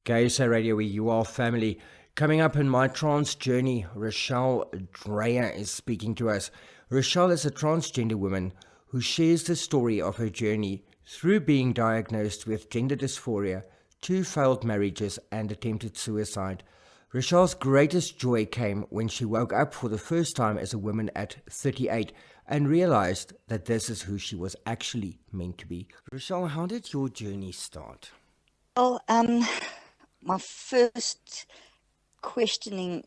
KSA Radio, where you are family. Coming up in MyTransJourney, Rochelle Dreyer is speaking to us. Rochelle is a transgender woman who shares the story of her journey through being diagnosed with gender dysphoria, 2 failed marriages, and attempted suicide. Rochelle's greatest joy came when she woke up for the first time as a woman at 38 and realized that this is who she was actually meant to be. Rochelle, how did your journey start? Well, my first questioning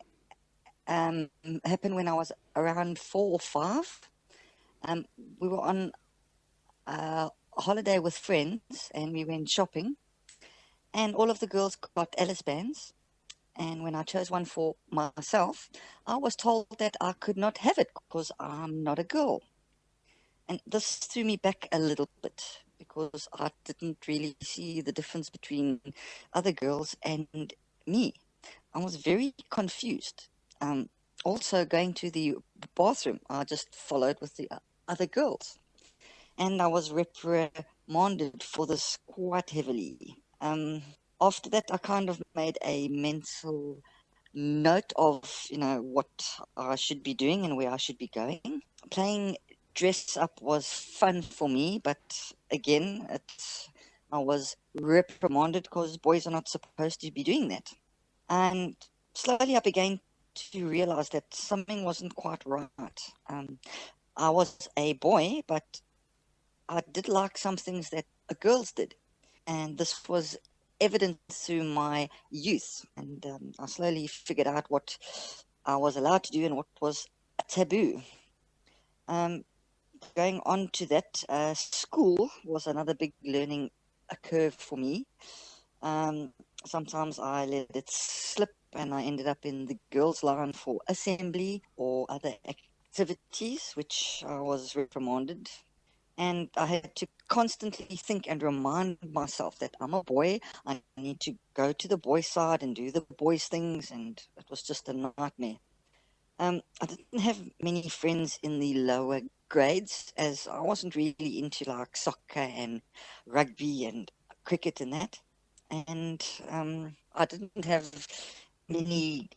happened when I was around 4 or 5. We were on a holiday with friends and we went shopping, and all of the girls got Alice bands. And when I chose one for myself, I was told that I could not have it because I'm not a girl. And this threw me back a little bit because I didn't really see the difference between other girls and me. I was very confused. Also, going to the bathroom, I just followed with the other girls. And I was reprimanded for this quite heavily. After that, I kind of made a mental note of, what I should be doing and where I should be going. Playing dress up was fun for me, but again, I was reprimanded because boys are not supposed to be doing that. And slowly I began to realize that something wasn't quite right. I was a boy, but I did like some things that girls did. And this was evident through my youth. And I slowly figured out what I was allowed to do and what was a taboo. Going on to that, school was another big learning curve for me. Sometimes I let it slip and I ended up in the girls' line for assembly or other activities, which I was reprimanded. And I had to constantly think and remind myself that I'm a boy. I need to go to the boys' side and do the boys' things, and it was just a nightmare. I didn't have many friends in the lower grades as I wasn't really into like soccer and rugby and cricket and that. And I didn't have many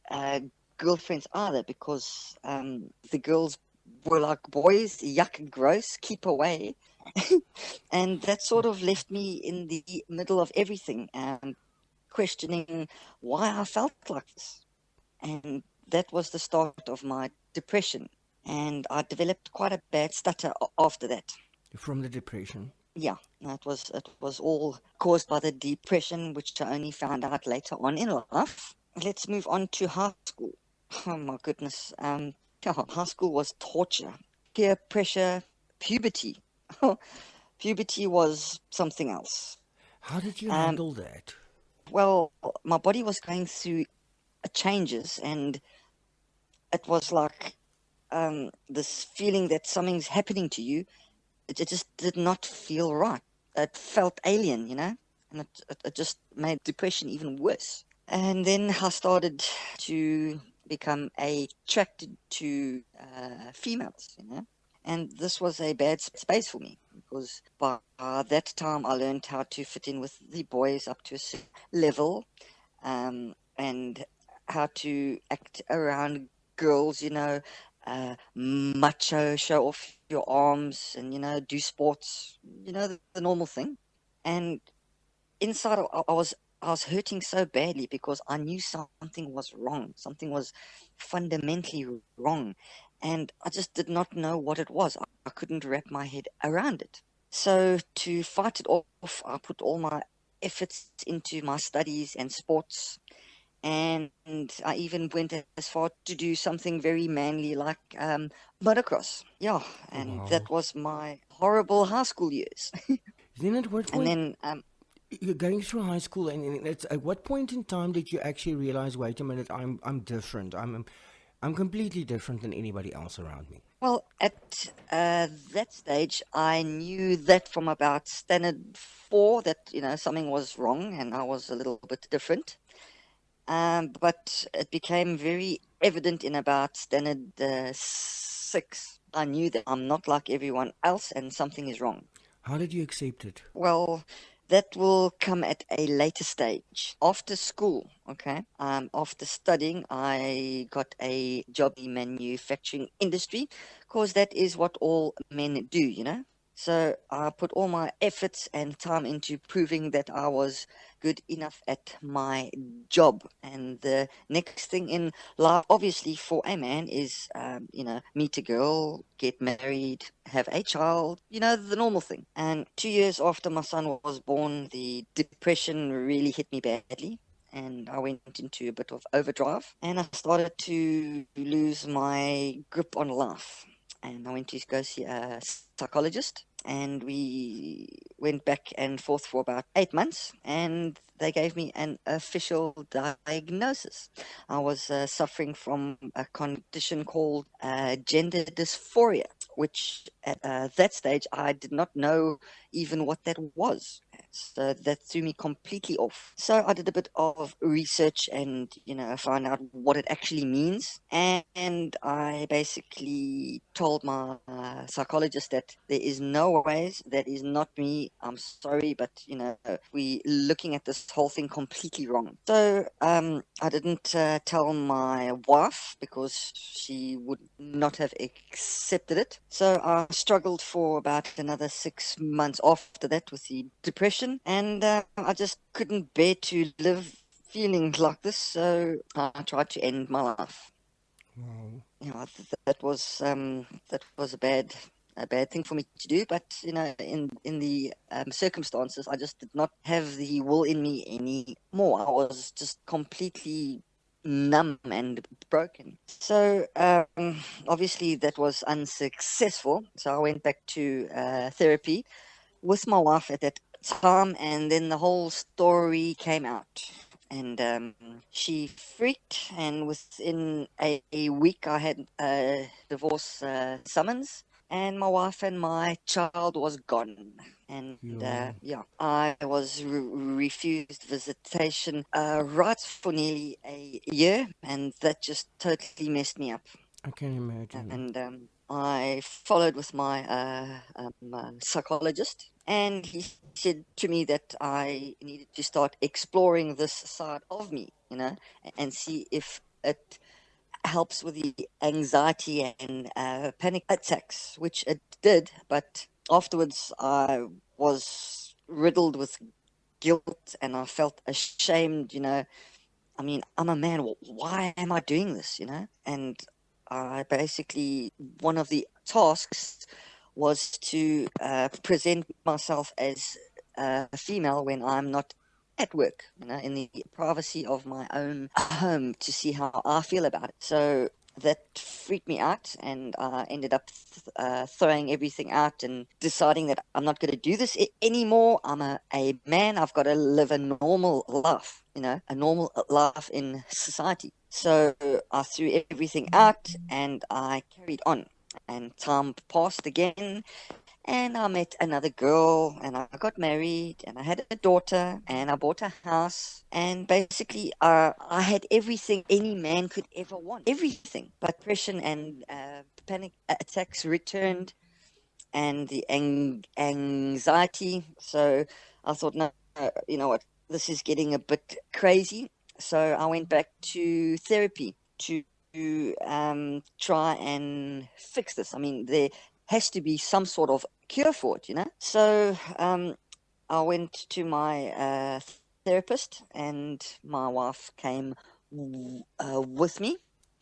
girlfriends either because the girls were like boys, yuck, gross, keep away. And that sort of left me in the middle of everything, questioning why I felt like this. And that was the start of my depression. And I developed quite a bad stutter after that. From the depression? Yeah, it was all caused by the depression, which I only found out later on in life. Let's move on to high school. Oh my goodness. High school was torture. Peer pressure, puberty. Puberty was something else. How did you Um, handle that? well, my body was going through changes, and it was like this feeling that something's happening to you. It just did not feel right. It felt alien, and it just made depression even worse. And then I started to become attracted to females. And this was a bad space for me because by that time I learned how to fit in with the boys up to a certain level, and how to act around girls, macho, show off your arms and, do sports, the normal thing. And inside I was hurting so badly because I knew something was wrong. Something was fundamentally wrong. And I just did not know what it was. I couldn't wrap my head around it. So to fight it off, I put all my efforts into my studies and sports. And I even went as far to do something very manly like motocross. Yeah, and Wow. that was my horrible high school years. Then at what And point, then you're going through high school, and at what point in time did you actually realize, wait a minute, I'm different. I'm completely different than anybody else around me. Well, at that stage, I knew that from about standard 4 that, something was wrong and I was a little bit different. But it became very evident in about standard 6. I knew that I'm not like everyone else and something is wrong. How did you accept it? Well, That will come at a later stage. After school, okay? After studying, I got a job in the manufacturing industry because that is what all men do, you know? So I put all my efforts and time into proving that I was good enough at my job. And the next thing in life, obviously, for a man is, meet a girl, get married, have a child, the normal thing. And 2 years after my son was born, the depression really hit me badly. And I went into a bit of overdrive and I started to lose my grip on life. And I went to go see a psychologist, and we went back and forth for about 8 months, and they gave me an official diagnosis. I was suffering from a condition called gender dysphoria, which at that stage I did not know even what that was. So that threw me completely off. So I did a bit of research and, find out what it actually means. And I basically told my psychologist that there is no ways, that is not me. I'm sorry, but, we looking at this whole thing completely wrong. So I didn't tell my wife because she would not have accepted it. So I struggled for about another 6 months after that with the depression, and I just couldn't bear to live feeling like this, so I tried to end my life. Wow. That was a bad thing for me to do, but in the circumstances, I just did not have the will in me anymore. I was just completely numb and broken. So obviously that was unsuccessful. So I went back to therapy with my wife at that time, and then the whole story came out. And she freaked, and within a week, I had a divorce summons, and my wife and my child was gone. And Yeah, I was refused visitation rights for nearly a year, and that just totally messed me up. I can imagine. And I followed with my psychologist, and he said to me that I needed to start exploring this side of me, and see if it helps with the anxiety and panic attacks, which it did. But afterwards, I was riddled with guilt, and I felt ashamed. I mean, I'm a man. Why am I doing this? And I basically, one of the tasks was to present myself as a female when I'm not at work, in the privacy of my own home, to see how I feel about it. So that freaked me out, and I ended up throwing everything out and deciding that I'm not going to do this anymore. I'm a man. I've got to live a normal life, a normal life in society. So I threw everything out and I carried on. And time passed again, and I met another girl, and I got married, and I had a daughter, and I bought a house. And basically, I had everything any man could ever want. Everything. But depression and panic attacks returned, and the anxiety. So I thought, no, you know what? This is getting a bit crazy. So I went back to therapy to try and fix this. I mean, there has to be some sort of cure for it, So I went to my therapist, and my wife came with me.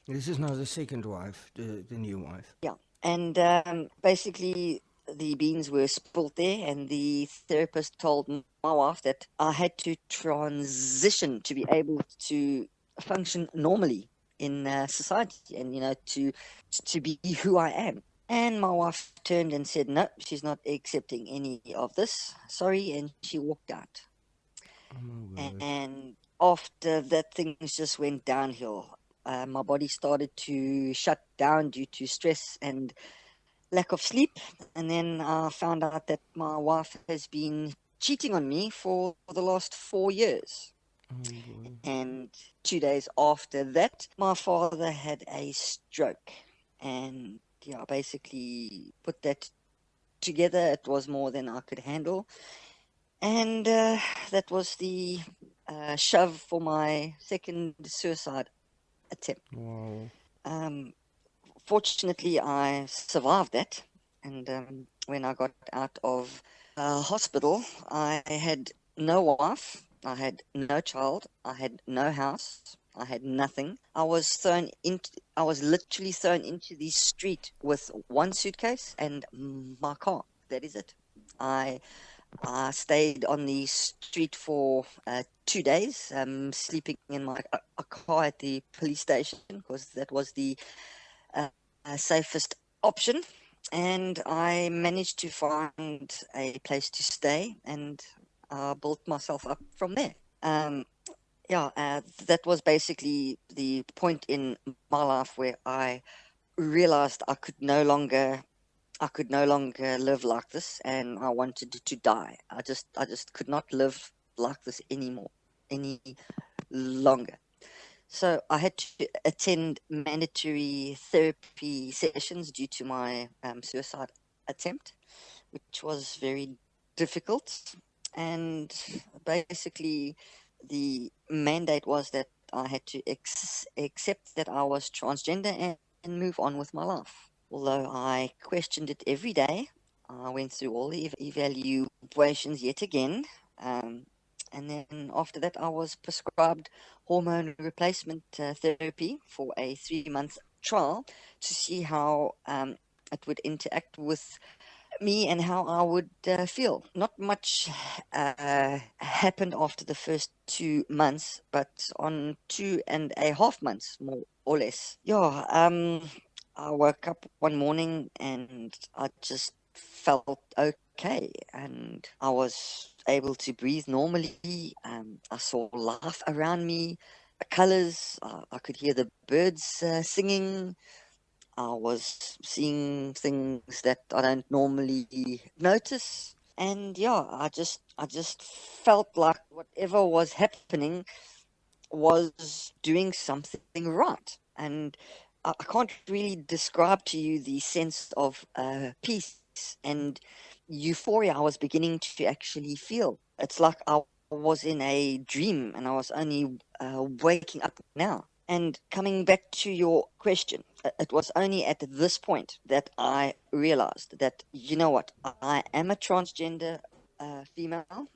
This is now the second wife, the new wife. Yeah. And basically, the beans were spilt there, and the therapist told my wife that I had to transition to be able to function normally in society, and to be who I am. And my wife turned and said, "No, she's not accepting any of this. Sorry," and she walked out. Oh my word. And after that, things just went downhill. My body started to shut down due to stress and lack of sleep. And then I found out that my wife has been cheating on me for the last 4 years. Oh boy. And 2 days after that, my father had a stroke. And yeah, basically put that together. It was more than I could handle. And that was the shove for my second suicide attempt. Wow. Um, Fortunately, I survived that. And when I got out of hospital, I had no wife, I had no child, I had no house, I had nothing. I was literally thrown into the street with one suitcase and my car. That is it. I I stayed on the street for 2 days, sleeping in my a car at the police station because that was the uh, safest option. And I managed to find a place to stay and built myself up from there. Um, yeah, that was basically the point in my life where I realized I could no longer live like this, and I wanted to die. I just could not live like this anymore, any longer. So I had to attend mandatory therapy sessions due to my suicide attempt, which was very difficult. And basically, the mandate was that I had to accept that I was transgender and move on with my life. Although I questioned it every day, I went through all the evaluations yet again. Um, and then after that, I was prescribed hormone replacement therapy for a 3 month trial to see how it would interact with me and how I would feel. Not much happened after the first 2 months, but on 2.5 months, more or less. Yeah, I woke up one morning and I just felt okay, and I was able to breathe normally. I saw life around me, colors. I could hear the birds singing. I was seeing things that I don't normally notice. And yeah, I just felt like whatever was happening was doing something right. And I can't really describe to you the sense of peace and euphoria I was beginning to actually feel. It's like I was in a dream and I was only waking up now. And coming back to your question, it was only at this point that I realized that, you know what, I am a transgender female,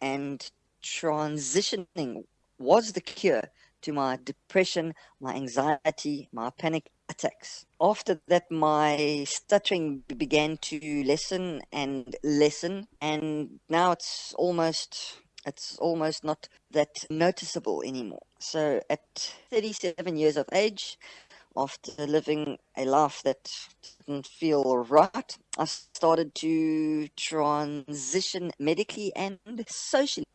and transitioning was the cure to my depression, my anxiety, my panic attacks. After that, my stuttering began to lessen, and now it's almost not that noticeable anymore. So at 37 years of age, after living a life that didn't feel right, I started to transition medically and socially.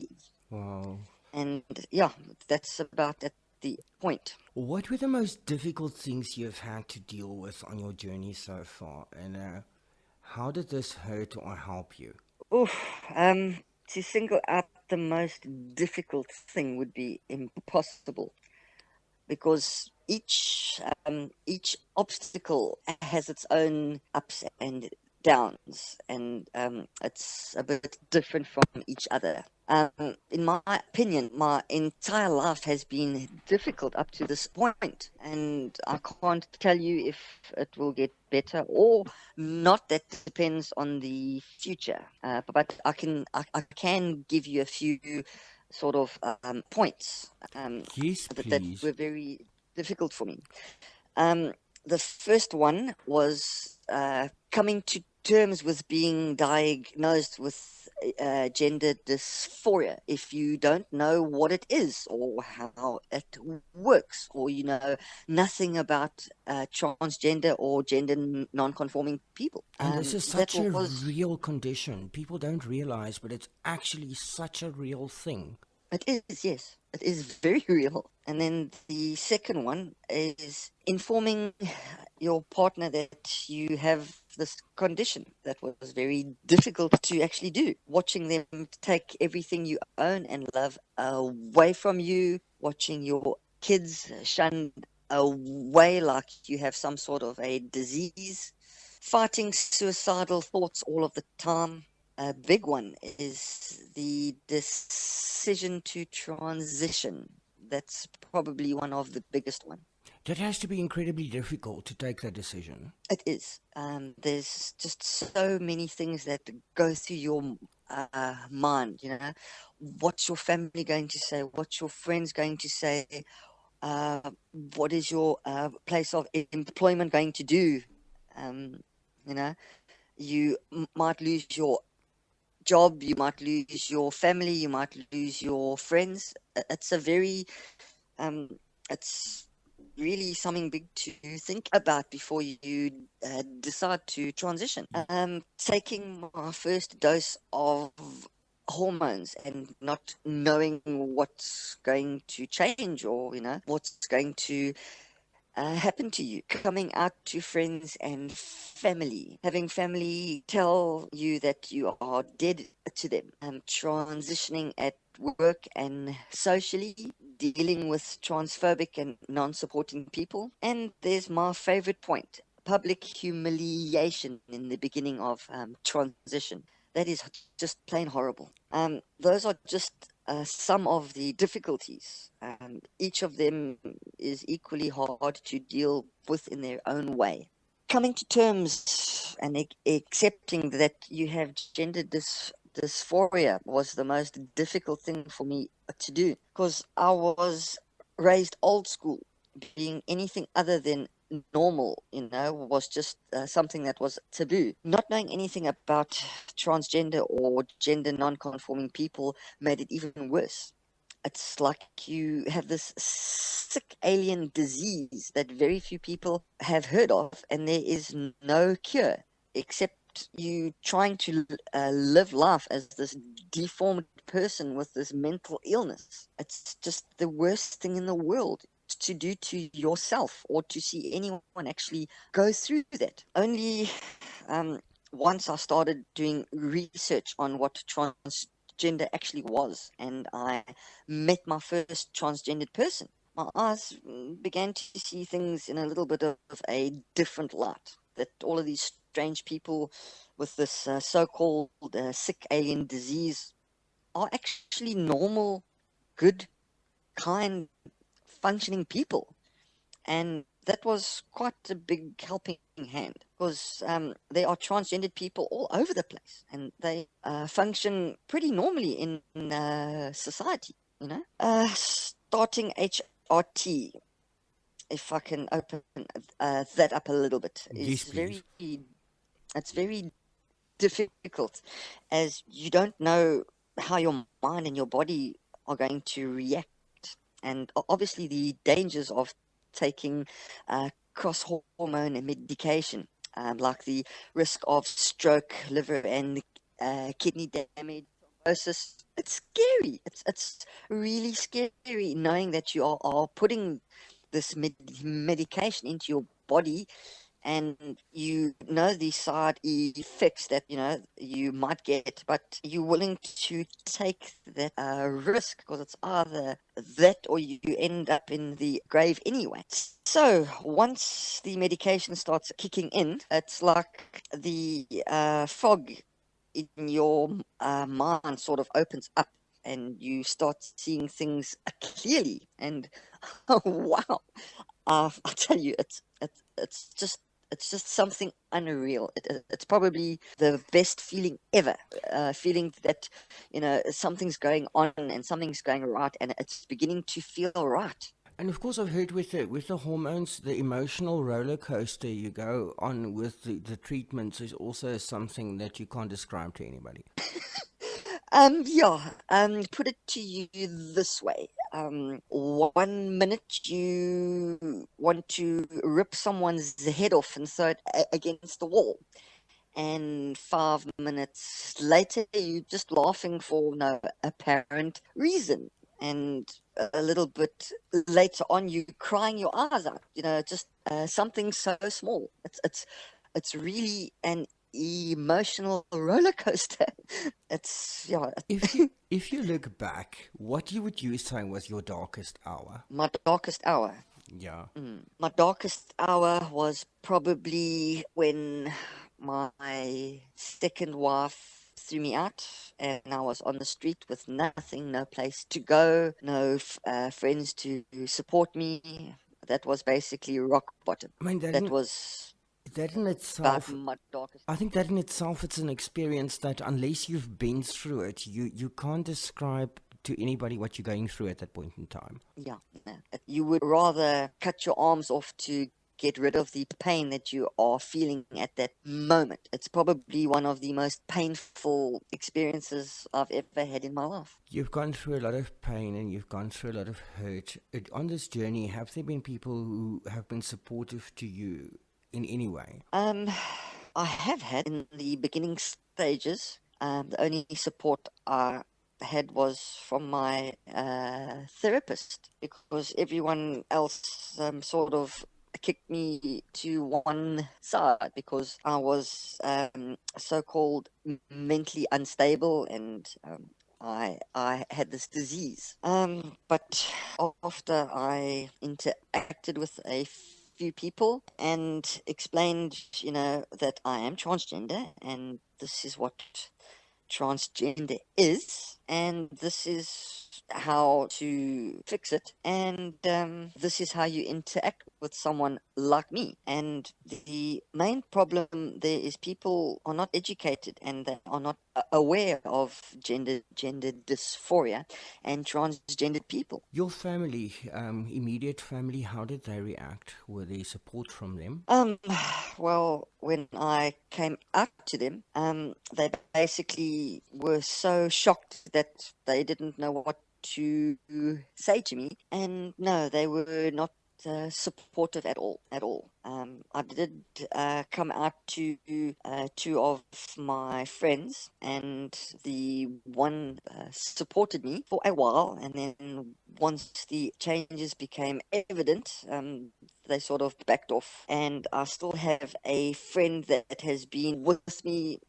Wow. And yeah, that's about at the point. What were the most difficult things you've had to deal with on your journey so far? And how did this hurt or help you? Oof, to single out the most difficult thing would be impossible because each obstacle has its own ups and downs, and it's a bit different from each other. In my opinion, my entire life has been difficult up to this point, and I can't tell you if it will get better or not. That depends on the future. But I can give you a few sort of points Yes, that please. were very difficult for me. Um, the first one was coming to terms with being diagnosed with gender dysphoria. If you don't know what it is or how it works, or you know nothing about transgender or gender non-conforming people, And this is that such a was real condition. People don't realize, but it's actually such a real thing. It is, yes. It is very real. And then the second one is informing your partner that you have this condition. That was very difficult to actually do. Watching them take everything you own and love away from you, watching your kids shunned away like you have some sort of a disease, fighting suicidal thoughts all of the time. a big one is the decision to transition. That's probably one of the biggest one. That has to be incredibly difficult to take that decision. It is. There's just so many things that go through your mind, you know. What's your family going to say? What's your friends going to say? Uh, what is your place of employment going to do? Um, you know, you might lose your job, you might lose your family, you might lose your friends. It's a very, it's really something big to think about before you decide to transition. Taking my first dose of hormones and not knowing what's going to change, or you know what's going to happen to you, coming out to friends and family, having family tell you that you are dead to them, transitioning at work and socially, dealing with transphobic and non-supporting people. And there's my favorite point: public humiliation in the beginning of transition. That is just plain horrible. Those are just some of the difficulties. Each of them is equally hard to deal with in their own way. Coming to terms and accepting that you have gender dysphoria was the most difficult thing for me to do, because I was raised old school. Being anything other than normal, you know, was just something that was taboo. Not knowing anything about transgender or gender non-conforming people made it even worse. It's like you have this sick alien disease that very few people have heard of, and there is no cure except you trying to live life as this deformed person with this mental illness. It's just the worst thing in the world to do to yourself, or to see anyone actually go through that. Only once I started doing research on what transgender actually was, and I met my first transgendered person, my eyes began to see things in a little bit of a different light. That all of these strange people with this so-called sick alien disease are actually normal, good, kind, functioning people. And that was quite a big helping hand, because there are transgendered people all over the place, and they function pretty normally in society, you know. Starting HRT, if I can open that up a little bit, Yes, is please. it's very difficult, as you don't know how your mind and your body are going to react, and obviously the dangers of taking cross hormone and medication, like the risk of stroke, liver and kidney damage, thrombosis. It's scary. It's really scary knowing that you are putting this medication into your body, and you know the side effects that you know you might get, but you're willing to take that risk, because it's either that or you end up in the grave anyway. So once the medication starts kicking in, it's like the fog in your mind sort of opens up, and you start seeing things clearly. And oh wow, I tell you, it's just something unreal. It's probably the best feeling ever. Feeling that, you know, something's going on and something's going right, and it's beginning to feel right. And of course, I've heard with the hormones, the emotional roller coaster you go on with the treatments is also something that you can't describe to anybody. Yeah, put it to you this way. 1 minute you want to rip someone's head off and throw it against the wall, and 5 minutes later you're just laughing for no apparent reason, and a little bit later on you crying your eyes out, you know, just something so small. It's really an emotional roller coaster. It's yeah. If you look back, what would you say was your darkest hour? My darkest hour. Yeah. My darkest hour was probably when my second wife threw me out, and I was on the street with nothing, no place to go, no friends to support me. That was basically rock bottom. I mean, That was that in about itself, my darkest. I think that in itself, it's an experience that unless you've been through it, you can't describe to anybody what you're going through at that point in time. Yeah, no. You would rather cut your arms off to get rid of the pain that you are feeling at that moment. It's probably one of the most painful experiences I've ever had in my life. You've gone through a lot of pain and you've gone through a lot of hurt. On this journey, have there been people who have been supportive to you in any way? I have had in the beginning stages. The only support I had was from my therapist, because everyone else sort of kicked me to one side because I was so-called mentally unstable, and I had this disease. But after I interacted with a few people and explained, that I am transgender and this is what transgender is, and this is how to fix it, and this is how you interact with someone like me. And the main problem there is people are not educated and they are not aware of gender dysphoria and transgendered people. Your family, immediate family, how did they react? Were there support from them? Well, when I came out to them, they basically were so shocked that they didn't know what to say to me, and no, they were not supportive at all. I did come out to two of my friends, and the one supported me for a while, and then once the changes became evident, they sort of backed off. And I still have a friend that has been with me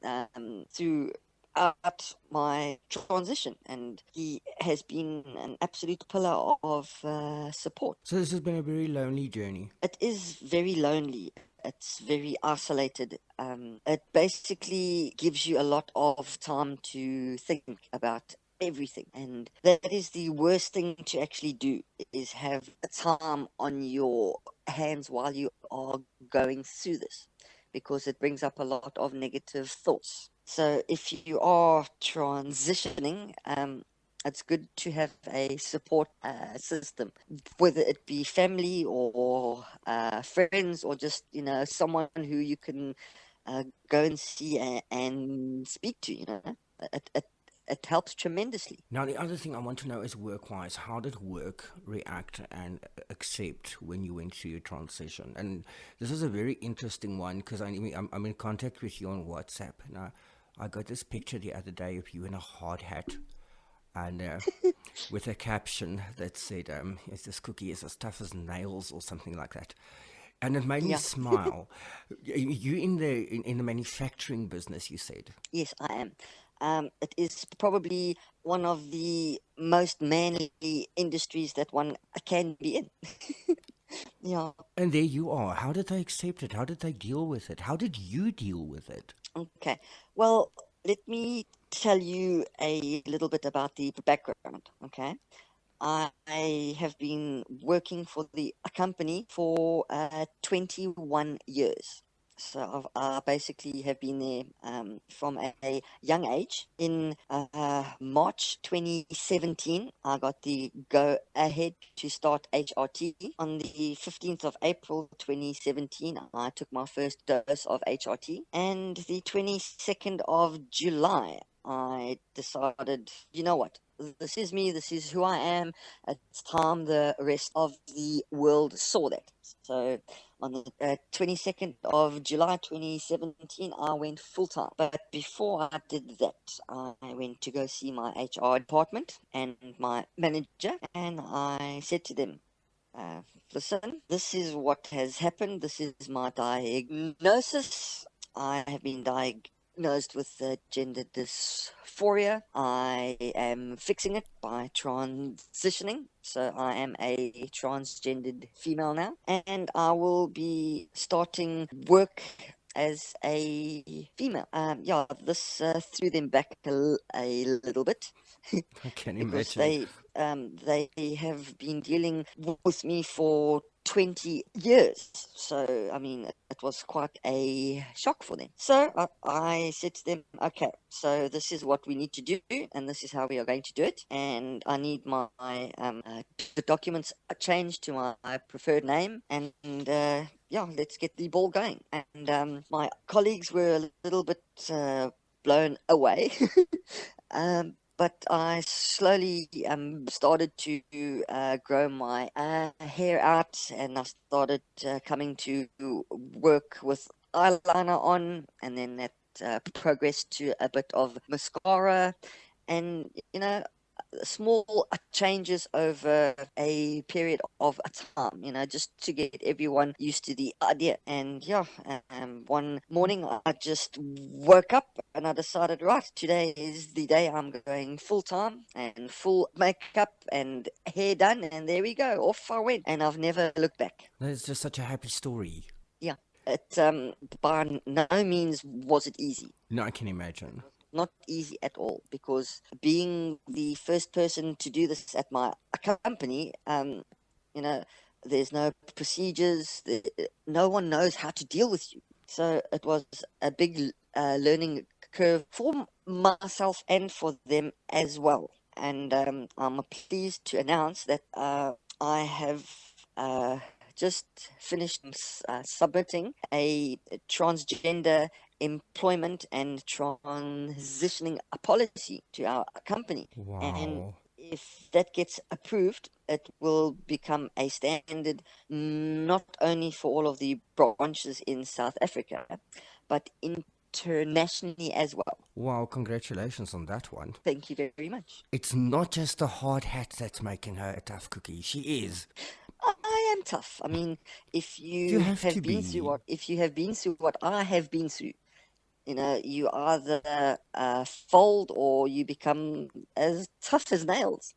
through my transition, and he has been an absolute pillar of support. So this has been a very lonely journey. It is very lonely. It's very isolated. It basically gives you a lot of time to think about everything, and that is the worst thing to actually do, is have time on your hands while you are going through this, because it brings up a lot of negative thoughts. So if you are transitioning, it's good to have a support system, whether it be family or friends, or just someone who you can go and see and speak to. It helps tremendously. Now, the other thing I want to know is work-wise. How did work react and accept when you went through your transition? And this is a very interesting one because I'm in contact with you on WhatsApp. Now, I got this picture the other day of you in a hard hat and with a caption that said, "Is this cookie is as tough as nails," or something like that. And it made me smile. You in the manufacturing business, you said? Yes, I am. It is probably one of the most manly industries that one can be in. Yeah. And there you are. How did they accept it? How did they deal with it? How did you deal with it? Okay. Well, let me tell you a little bit about the background. Okay. I have been working for the company for 21 years. So I basically have been there from a young age. In March 2017, I got the go-ahead to start HRT. On the 15th of April 2017, I took my first dose of HRT. And the 22nd of July, I decided, you know what? This is me. This is who I am. It's time the rest of the world saw that. So on the 22nd of July 2017, I went full-time. But before I did that, I went to go see my HR department and my manager, and I said to them, listen, this is what has happened. This is my diagnosis. I have been diagnosed with gender dysphoria. I am fixing it by transitioning. So I am a transgendered female now, and I will be starting work as a female. Yeah, this threw them back a little bit I can because imagine. they have been dealing with me for 20 years. So, I mean, it was quite a shock for them. So I said to them, okay, so this is what we need to do, and this is how we are going to do it. And I need my the documents changed to my preferred name, and yeah, let's get the ball going. And my colleagues were a little bit blown away. But I slowly started to grow my hair out, and I started coming to work with eyeliner on, and then that progressed to a bit of mascara, and small changes over a period of a time, just to get everyone used to the idea. And yeah, one morning I just woke up and I decided, right, today is the day I'm going full time and full makeup and hair done. And there we go. Off I went. And I've never looked back. That's just such a happy story. Yeah. It by no means was it easy. No, I can imagine. Not easy at all, because being the first person to do this at my company, there's no procedures, no one knows how to deal with you. So it was a big learning curve for myself and for them as well. And I'm pleased to announce that I have just finished submitting a transgender employment and transitioning a policy to our company. And Wow. if that gets approved, it will become a standard not only for all of the branches in South Africa, but internationally as well. Wow, congratulations on that one. Thank you very much. It's not just the hard hat that's making her a tough cookie. She is. I am tough. I mean, if You you have to have been through be. what I have been through, you either fold or you become as tough as nails.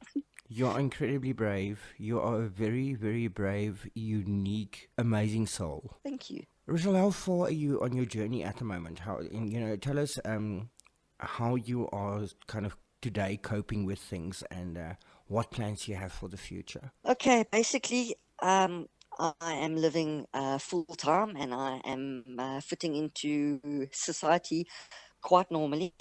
You are incredibly brave. You are a very, very brave, unique, amazing soul. Thank you. Rochelle, how far are you on your journey at the moment? Tell us how you are kind of today coping with things and what plans you have for the future. Okay, basically, I am living full time, and I am fitting into society quite normally.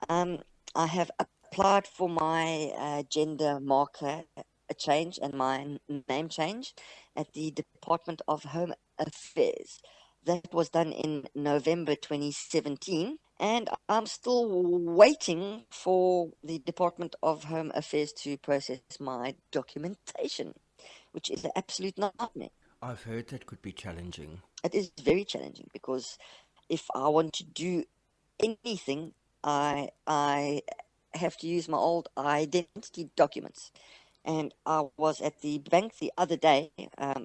I have applied for my gender marker change and my name change at the Department of Home Affairs. That was done in November 2017, and I'm still waiting for the Department of Home Affairs to process my documentation, which is an absolute nightmare. I've heard that could be challenging. It is very challenging, because if I want to do anything, I have to use my old identity documents. And I was at the bank the other day.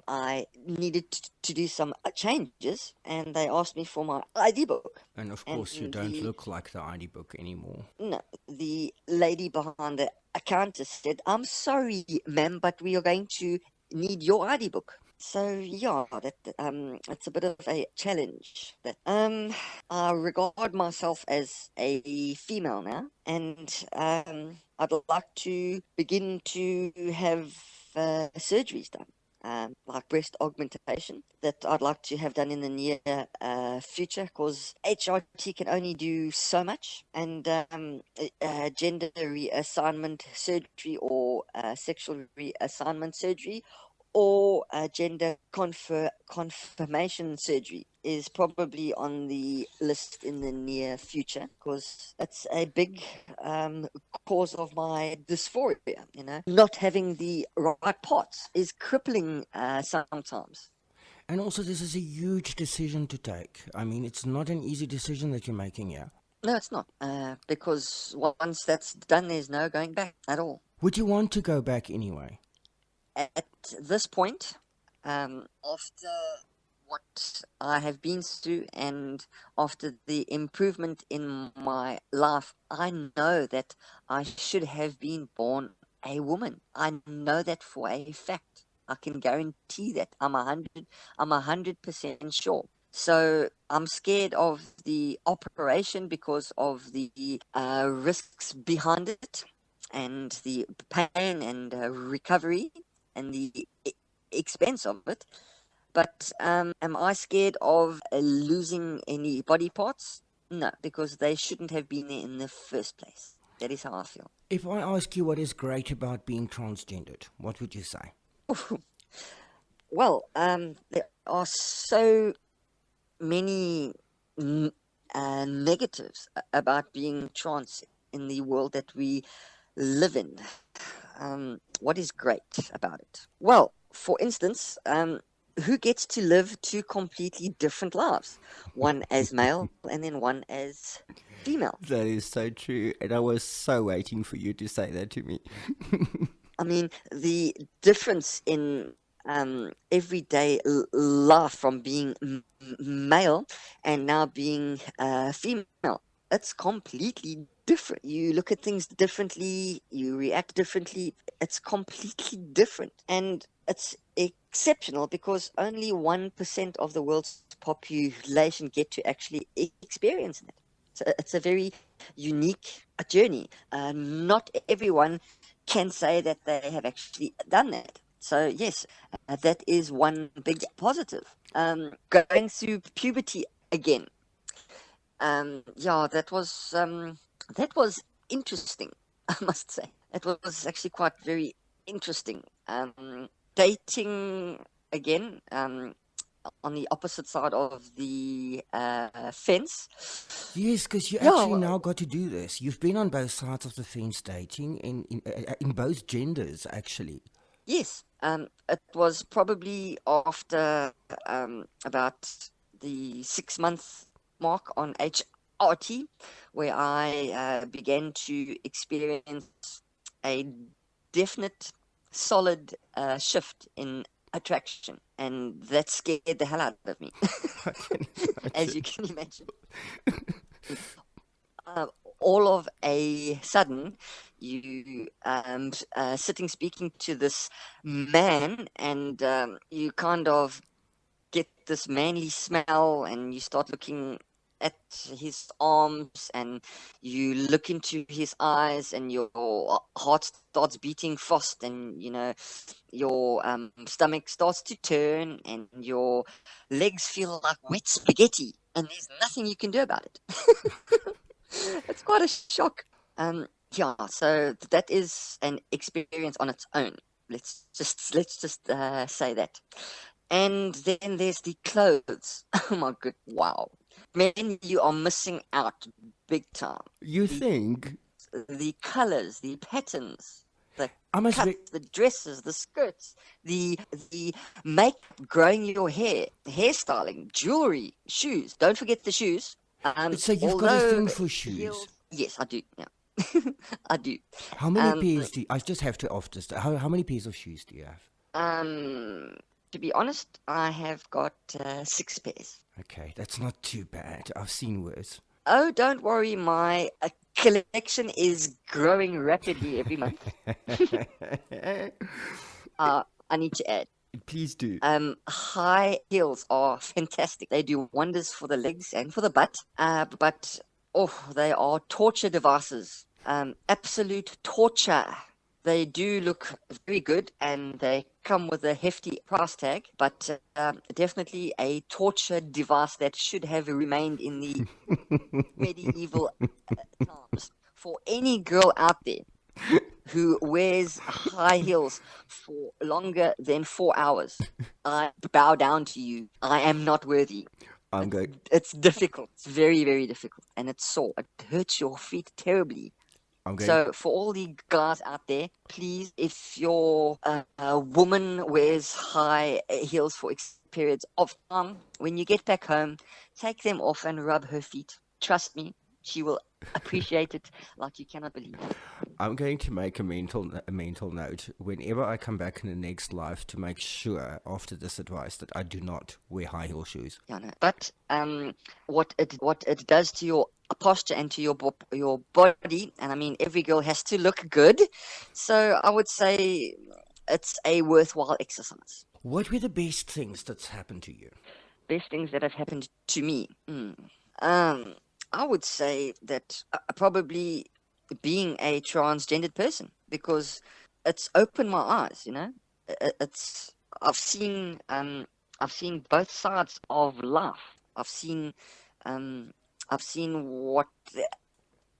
I needed to do some changes, and they asked me for my ID book. And of And course, you don't look like the ID book anymore. no, the lady behind the counter said, "I'm sorry, ma'am, but we are going to need your ID book." So yeah, that it's a bit of a challenge. That I regard myself as a female now, and I'd like to begin to have surgeries done. Like breast augmentation, that I'd like to have done in the near future, because HRT can only do so much, and gender reassignment surgery or sexual reassignment surgery or gender confirmation surgery is probably on the list in the near future, because it's a big cause of my dysphoria. Not having the right parts is crippling sometimes. And also, this is a huge decision to take. I mean, it's not an easy decision that you're making here. No, it's not, because once that's done, there's no going back at all. Would you want to go back anyway? At this point, after what I have been through and after the improvement in my life, I know that I should have been born a woman. I know that for a fact. I can guarantee that. I'm 100% sure. So I'm scared of the operation because of the risks behind it and the pain and recovery and the expense of it. But am I scared of losing any body parts? No, because they shouldn't have been there in the first place. That is how I feel. If I ask you what is great about being transgendered, what would you say? Well, there are so many negatives about being trans in the world that we live in. What is great about it? Well, for instance, who gets to live two completely different lives? One as male and then one as female. That is so true, and I was so waiting for you to say that to me. I mean, the difference in everyday life from being male and now being female, it's completely different. You look at things differently, you react differently. It's completely different. And it's exceptional because only 1% of the world's population get to actually experience it. So it's a very unique journey. Not everyone can say that they have actually done that. So yes, that is one big positive. Going through puberty again. Yeah, that was interesting, I must say. It was actually quite very interesting. Dating again, on the opposite side of the fence. Yes, because you Yeah, actually now got to do this. You've been on both sides of the fence dating in both genders, actually. yes. It was probably after about the 6 month mark on HRT where I began to experience a definite, solid shift in attraction, and that scared the hell out of me, I can as imagine. you can imagine. All of a sudden, you sitting speaking to this man, and you kind of get this manly smell, and you start looking at his arms, and you look into his eyes, and your heart starts beating fast, and your stomach starts to turn, and your legs feel like wet spaghetti, and there's nothing you can do about it. It's quite a shock. Yeah, so that is an experience on its own. Let's just say that. And then there's the clothes. Oh my good, wow. Man, you are missing out big time. You The think? the colors, the patterns, the I must be. cuts, the dresses, the skirts, the makeup, growing your hair, hairstyling, jewelry, shoes. Don't forget the shoes. So you've got a Although thing for shoes. heels, yes, I do. Yeah, I do. How many Um, pairs do you, I just have to off this. How many pairs of shoes do you have? to be honest, I have got 6 pairs. Okay, that's not too bad. I've seen worse. Oh, don't worry, my collection is growing rapidly every month. I need to add. Please do. High heels are fantastic. They do wonders for the legs and for the butt. But they are torture devices. Absolute torture. They do look very good, and they come with a hefty price tag, but definitely a torture device that should have remained in the medieval times. For any girl out there who wears high heels for longer than 4 hours, I bow down to you. I am not worthy. I'm going. It's difficult. It's very, very difficult. And it's sore. It hurts your feet terribly. I'm going. So for all the guys out there, please, if your woman wears high heels for periods of time, when you get back home, take them off and rub her feet. Trust me, she will appreciate it like you cannot believe. I'm going to make a mental note whenever I come back in the next life to make sure after this advice that I do not wear high heel shoes. Yeah, no. But what it does to your posture and to your body, and I mean every girl has to look good, so I would say it's a worthwhile exercise. What were the best things that's happened to you? best things that have happened to me. I would say that probably being a transgendered person, because it's opened my eyes. It's I've seen both sides of life. Um, I've seen what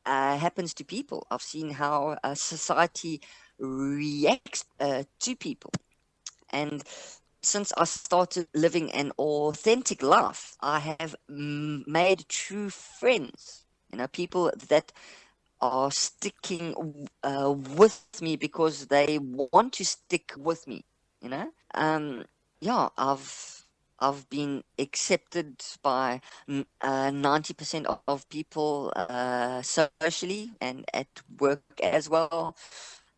happens to people. I've seen how society reacts to people, and since I started living an authentic life, I have made true friends. People that are sticking with me because they want to stick with me. You know, yeah, I've been accepted by 90% of people socially and at work as well.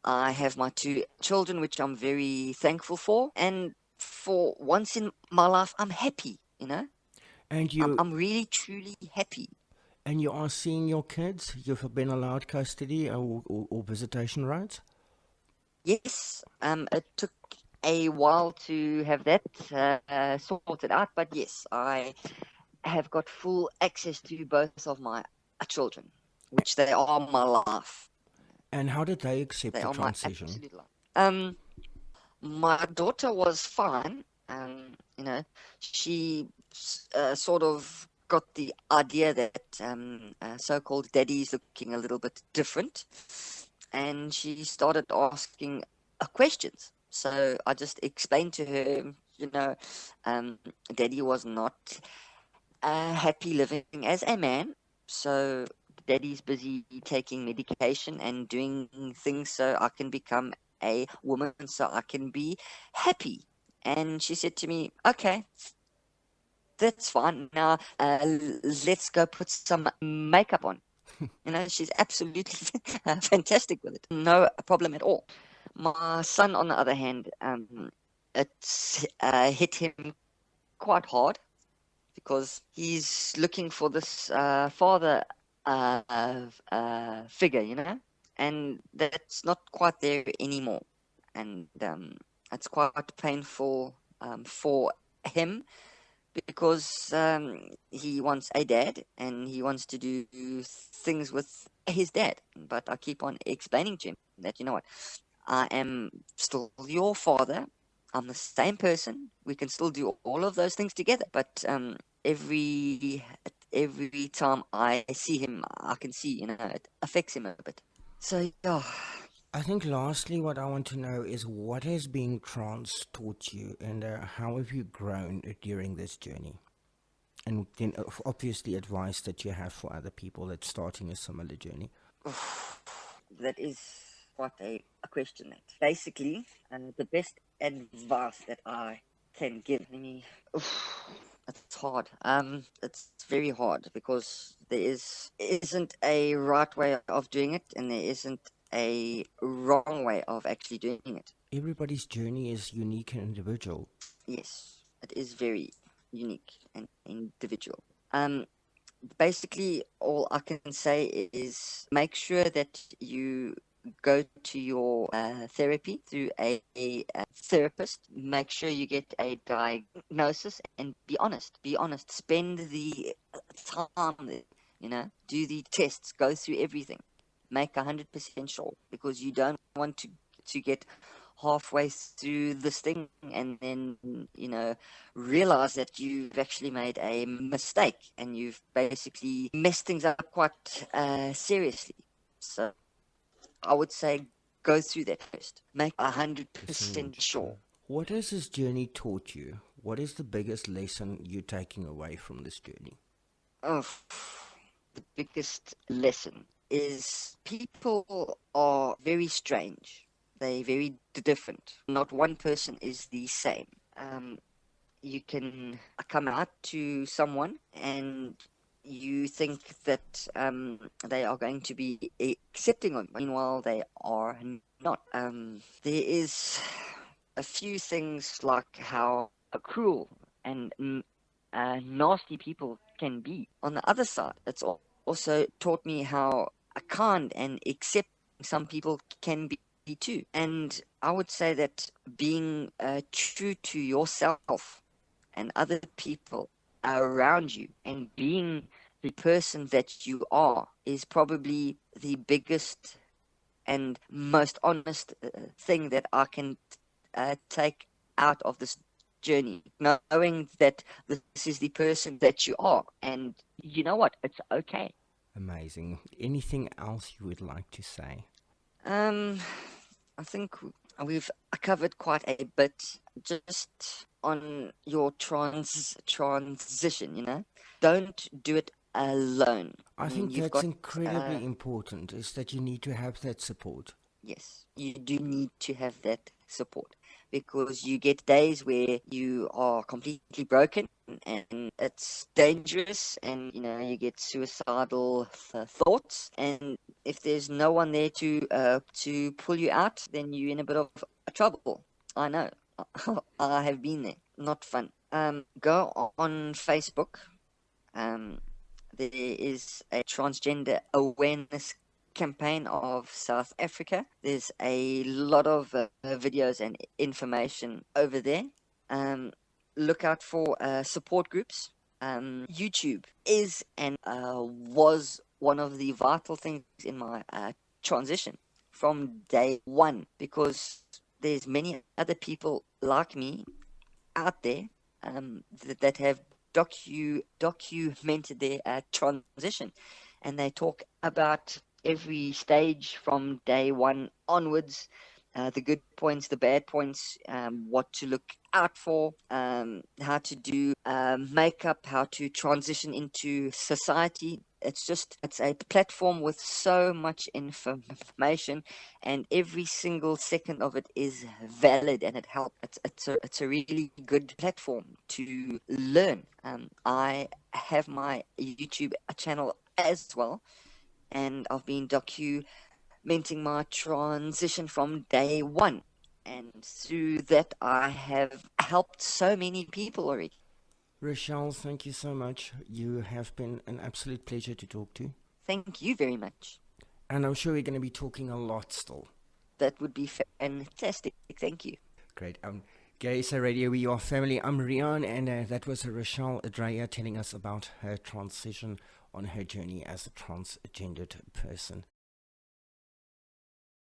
I have my two children, which I'm very thankful for, and for once in my life, I'm happy. And I'm you I'm really truly happy. and you are seeing your kids. You've been allowed custody or visitation rights. Yes, it took a while to have that sorted out, but yes, I have got full access to both of my children, which they are my life. And how did they accept They the are my transition? absolute life. My daughter was fine. She sort of got the idea that so-called daddy is looking a little bit different, and she started asking questions. So I just explained to her, um, daddy was not happy living as a man. So daddy's busy taking medication and doing things so I can become a woman, so I can be happy. And she said to me, okay, that's fine. Now let's go put some makeup on. She's absolutely fantastic with it. No problem at all. My son, on the other hand, it's hit him quite hard because he's looking for this father figure, and that's not quite there anymore. And it's quite painful for him because he wants a dad and he wants to do things with his dad. But I keep on explaining to him that, what, I am still your father. I'm the same person. We can still do all of those things together. But every every time I see him, I can see, it affects him a bit. So yeah, I think lastly, what I want to know is what has being trans taught you, and how have you grown during this journey? And then obviously advice that you have for other people that's starting a similar journey. that is quite a question. That basically, the best advice that I can give. It's hard. It's very hard because isn't a right way of doing it, and there isn't a wrong way of actually doing it. Everybody's journey is unique and individual. Yes, it is very unique and individual. Basically, all I can say is make sure that you go to your therapy through a therapist. Make sure you get a diagnosis and be honest. Be honest. Spend the time, do the tests, go through everything. Make 100% sure because you don't want to get halfway through this thing and then realize that you've actually made a mistake and you've basically messed things up quite seriously. So I would say go through that first. Make 100% Sure. sure. What has this journey taught you? What is the biggest lesson you're taking away from this journey? Oh, the biggest lesson is people are very strange. They're very different. Not one person is the same. You can come out to someone and you think that they are going to be accepting of it. Meanwhile, they are not. There is a few things like how cruel and nasty people can be. On the other side, it's also taught me how kind and accepting some people can be too. And I would say that being true to yourself and other people around you. And being the person that you are is probably the biggest and most honest thing that I can take out of this journey, knowing that this is the person that you are. And you know what? It's okay. Amazing. Anything else you would like to say? Um, I think we've covered quite a bit just on your transition, you know. Don't do it alone. I I mean, think you've that's got incredibly important, is that you need to have that support. yes, you do need to have that support because you get days where you are completely broken and it's dangerous, and you know you get suicidal thoughts, and if there's no one there to pull you out, then you're in a bit of trouble. I know. I have been there. Not fun. Go on Facebook. Um, there is a transgender awareness campaign of South Africa. There's a lot of videos and information over there. Um, look out for support groups. YouTube is and was one of the vital things in my transition from day one, because there's many other people like me out there that have documented their transition, and they talk about every stage from day one onwards, the good points, the bad points, what to look out for, how to do makeup, how to transition into society. It's a platform with so much information, and every single second of it is valid, and it helps. It's a really good platform to learn. I have my YouTube channel as well, and I've been documenting my transition from day one. And through that, I have helped so many people already. Rochelle, thank you so much. You have been an absolute pleasure to talk to. Thank you very much. And I'm sure we're going to be talking a lot still. That would be fantastic. Thank you. Great. Gay SA Radio, we are family. I'm Rian, and that was Rochelle Dreyer telling us about her transition on her journey as a transgendered person.